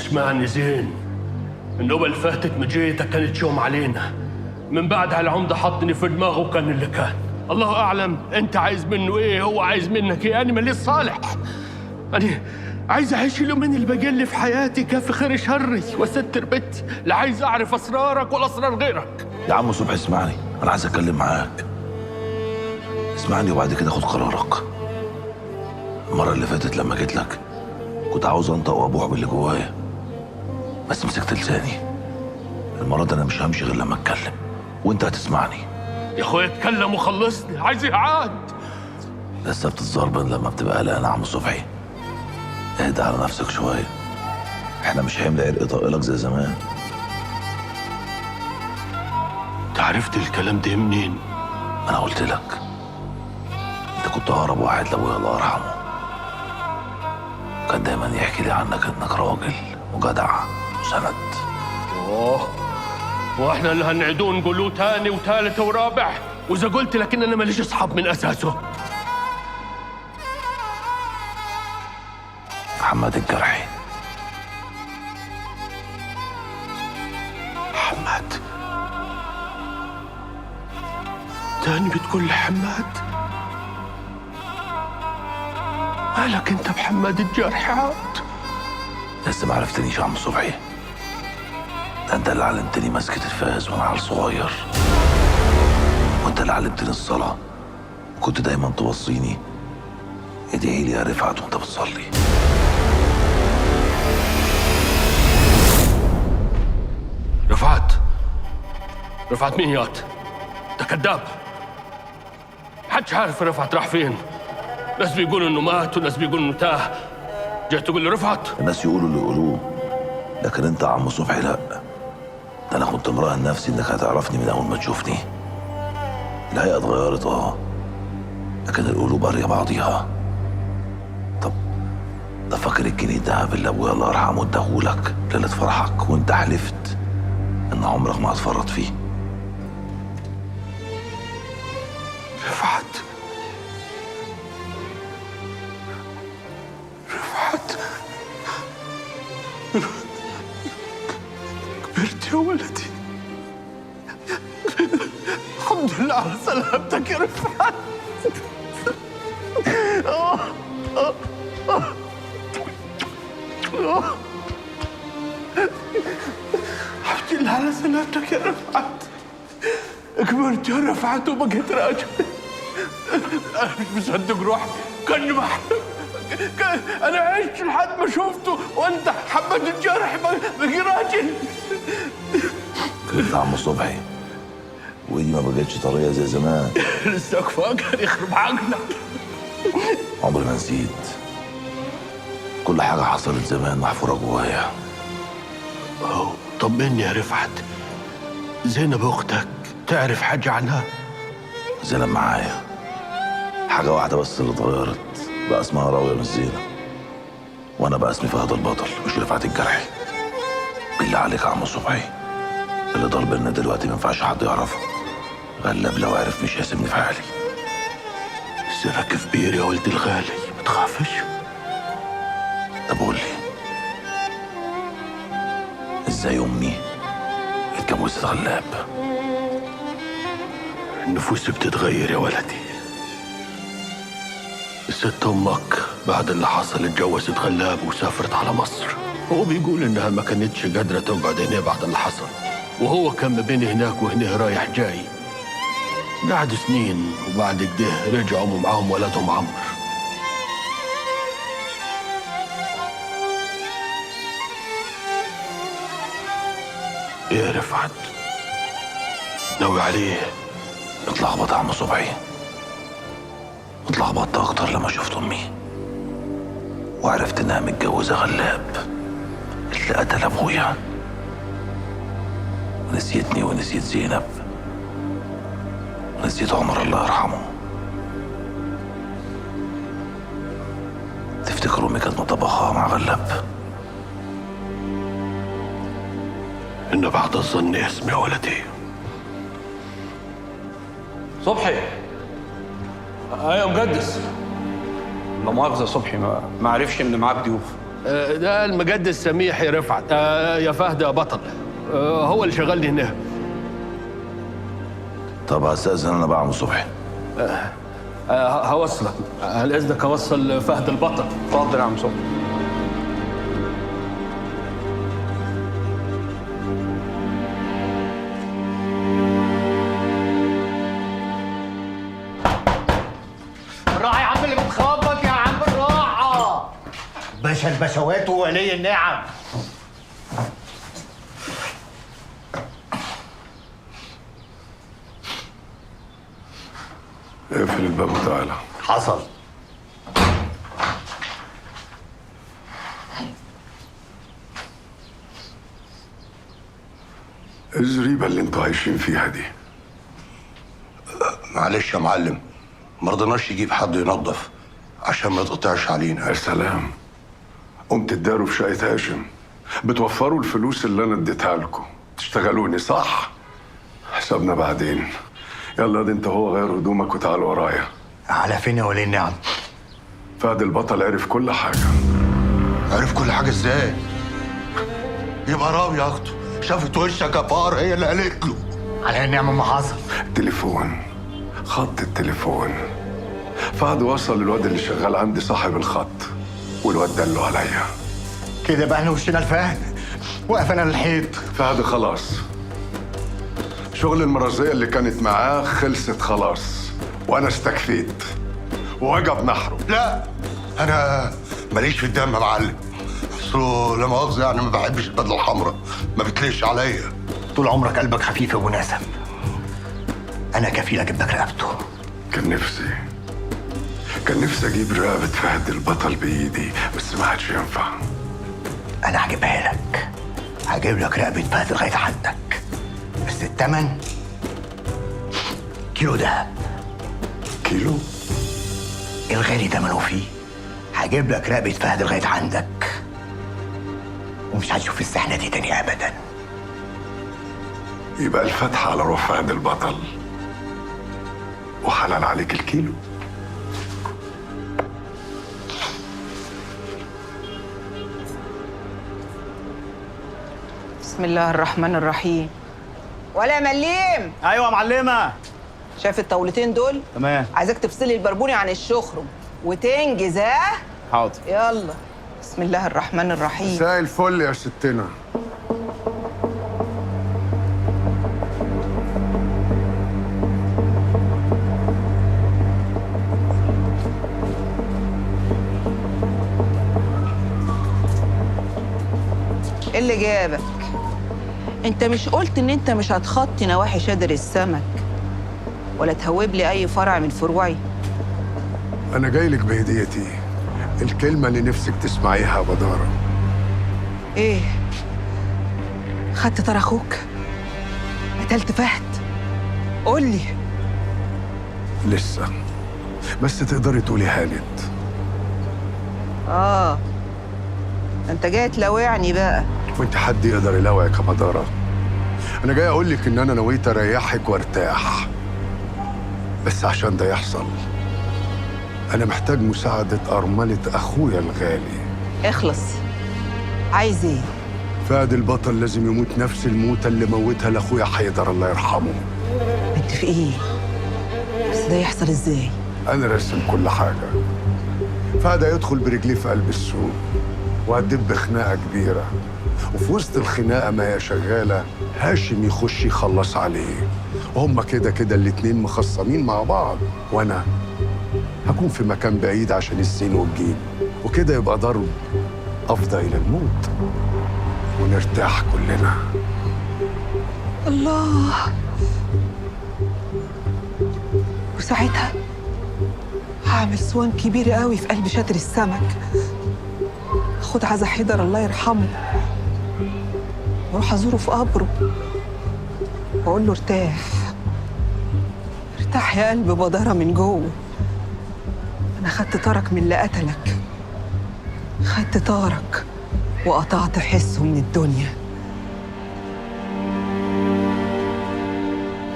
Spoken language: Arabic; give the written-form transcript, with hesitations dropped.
اسمعني زين، النوبة اللي فاتت مجيتك كانت يوم علينا، من بعدها العمدة حطني في دماغه وكان اللي كان. الله أعلم أنت عايز منه إيه، هو عايز منك إيه. أنا ماليش صالح، أنا عايز أعيش اليومين اللي باقي لي في حياتي كافي خير شري وأستر بيتي، لا عايز أعرف أسرارك ولا أسرار غيرك. يا عم صبحي اسمعني، أنا عايز أتكلم معاك. اسمعني وبعد كده خد قرارك. المرة اللي فاتت لما جيت لك كنت عاوز أنطق وأبوح باللي جوايا، بس مسكت لساني. المرة دي أنا مش همشي غير لما أتكلم وأنت هتسمعني. يا أخويا اتكلم وخلصني، عايز إعاد. لسه بتتزربن لما بتبقى قلقان يا عم صبحي. اهدى على نفسك شوية، احنا مش حمل عرق طائلك زي زمان. أنت عرفت الكلام ده منين؟ أنا قلت لك أنت كنت أقرب واحد لأبويا الله يرحمه، كان دايما يحكي لي عنك إنك راجل وجدع وسند. واحنا اللي هنعيدوه نقولوه تاني وتالت ورابع؟ وإذا قلت لك إن أنا ماليش أصحاب من أساسه. محمد الجرحي. حماد؟ تاني بتقول لي حماد؟ مالك انت بحماد الجرحي عاد؟ لسه ما عرفتنيش يا عم صبحي، ده انت اللي علمتني مسكة الفاس وانا عيل صغير، وانت اللي علمتني الصلاة، وكنت دايما توصيني ادعي لي يا رفعت وانت بتصلي. رفعت مين ياض؟ ده كذاب، محدش عارف رفعت راح فين. ناس بيقولوا انه مات وناس بيقولوا انه تاه، جاي تقول لي رفعت؟ الناس يقولوا اللي يقولوه، لكن انت يا عم صبحي لا، ده انا كنت مراهن نفسي انك هتعرفني من اول ما تشوفني. الهيئة اتغيرت لكن القلوب قارية بعضيها. طب ده فاكر الجنيه الدهب اللي ابويا الله يرحمه اداهولك ليلة فرحك وانت حلفت ان عمرك ما هتفرط فيه؟ رفعت كبرت يا ولدي، الحمد لله على سلامتك يا رفعت. الحمد لله على سلامتك يا رفعت، كبرت يا رفعت وبقيت راجل. أنا مش مصدق روحي، كان أنا عشت لحد ما شفته وأنت حماد الجرح بقي راجل. كنت يا عم صبحي وإيدي ما بقتش طرية زي زمان. لساك فاكر يخرب عقلك. عمري ما نسيت، كل حاجة حصلت زمان محفورة جوايا. طمني يا رفعت، زينب أختك تعرف حاجة عنها؟ زينب معايا، حاجة واحدة بس اللي اتغيرت، بقى اسمها راوية مش زينب، وأنا بقى اسمي فهد البطل مش رفعت الجرحي. بالله عليك يا عم صبحي، اللي ضرب لنا دلوقتي ما ينفعش حد يعرفه، غلب لو عرف مش هيسيبني في حالي. سرك كبير يا ولد الغالي، ما تخافش. طب قول لي، ازاي أمي اتجوزت غلاب؟ النفوس بتتغير يا ولدي. الست أمك بعد اللي حصل اتجوزت غلاب وسافرت على مصر. هو بيقول إنها ما كانتش قادرة تقعد هنا بعد اللي حصل، وهو كان ما بين هناك وهنا رايح جاي. قعدوا سنين وبعد كده رجعوا ومعاهم ولدهم عمرو. ايه رفعت؟ ناوي عليه؟ اتلخبط يا عم صبحي، اتلخبطت اكتر لما شفت امي وعرفت انها متجوزه غلاب اللي قتل ابويا. نسيتني ونسيت زينب ونسيت عمر الله يرحمه. تفتكر امي كانت مطبخها مع غلاب؟ إن بعد الظن اسمي يا ولدي. صبحي. ايوه مقدس. لا مؤاخذة صبحي، ما عرفش ان معاك ضيوف. ده المجد السميحي رفعت. يا فهد يا بطل، هو اللي شغلني هنا. طب هستأذن انا بقى يا عم صبحي. هوصلك، هل اذنك اوصل فهد البطل؟ اتفضل يا عم صبحي. بالراحة يا عم اللي بتخبط يا عم، بالراحة. باشا البشوات وولي النعم. اقفل الباب وتعالى. حصل. ايه الزريبة اللي انتوا عايشين فيها دي؟ معلش يا معلم، ما رضناش يجيب حد ينظف عشان ما يتقطعش علينا. يا سلام، قمت تداروا في شقة هاشم، بتوفروا الفلوس اللي انا اديتها لكم، تشتغلوني صح؟ حسابنا بعدين. يلا دي انت هو غير هدومك وتعال ورايا. على فين يا ولي النعم؟ فهد البطل عرف كل حاجة. عرف كل حاجة ازاي؟ يبقى راوي يا اخته، شافت وشك يا فار هي اللي قالت له. على النعمة ما حصل. التليفون، خط التليفون، فهد وصل للواد اللي شغال عندي صاحب الخط، والواد دله عليا. كده بقى احنا وشنا الفهد وقفنا للحيط. فهد خلاص، شغل المرازية اللي كانت معاه خلصت خلاص، وانا استكفيت ووجب نحره. لا، انا ماليش في الدم يا معلم. اصله لا مؤاخذة يعني ما بحبش البدلة الحمراء، ما بتليش عليا. طول عمرك قلبك خفيف يا ابو ناسم. انا كفيل اجيب لك رقبته. كان نفسي اجيب رقبة فهد البطل بايدي، بس ما عادش ينفع. انا هجيبها لك، هجيب لك رقبة فهد لغاية عندك، بس التمن كيلو دهب. كيلو؟ الغالي تمنه فيه. هجيب لك رقبة فهد لغاية عندك، ومش هتشوف السحنة دي تاني ابدا. يبقى الفتح على روح فهد البطل، وحلال عليك الكيلو. بسم الله الرحمن الرحيم. ولا مليم، ايوه يا معلمه. شايف الطاولتين دول؟ تمام. عايزاك تفصلي البربوني عن الشخرم وتنجز. ها حاضر. يلا. بسم الله الرحمن الرحيم. مساء الفل يا ستنا. ايه اللي جابك؟ انت مش قلت ان انت مش هتخطي نواحي شادر السمك ولا تهوب لي اي فرع من فروعي؟ انا جاي لك بهديتي، الكلمة اللي نفسك تسمعيها يا بدارة. ايه؟ خدت طار اخوك؟ قتلت فهد؟ قول لي. لسه، بس تقدري تقولي هانت. انت جاي تلوعني بقى. وانت حد يقدر يلوعك يا بدارة؟ انا جاي اقول لك ان انا نويت اريحك وارتاح، بس عشان ده يحصل انا محتاج مساعدة ارملة اخويا الغالي. اخلص. عايز ايه؟ فهد البطل لازم يموت نفس الموتة اللي موتها لاخويا حيدر الله يرحمه. متفقين، بس ده يحصل ازاي؟ انا راسم كل حاجة. فهد هيدخل برجليه في قلب السوق وهتدب خناقة كبيرة، وفي وسط الخناقة ما هي شغالة هاشم يخش يخلص عليه، وهم كده كده الاتنين مخصمين مع بعض، وانا هكون في مكان بعيد عشان السين والجيم، وكده يبقى ضرب افضى الى الموت ونرتاح كلنا. الله. وساعتها هعمل صوان كبير قوي في قلب شادر السمك، اخد عزا حيدر الله يرحمه واروح ازوره في قبره واقول له ارتاح، ارتاح يا قلب بدارة من جوه. انا خدت طارك من اللي قتلك، خدت طارك وقطعت حسه من الدنيا.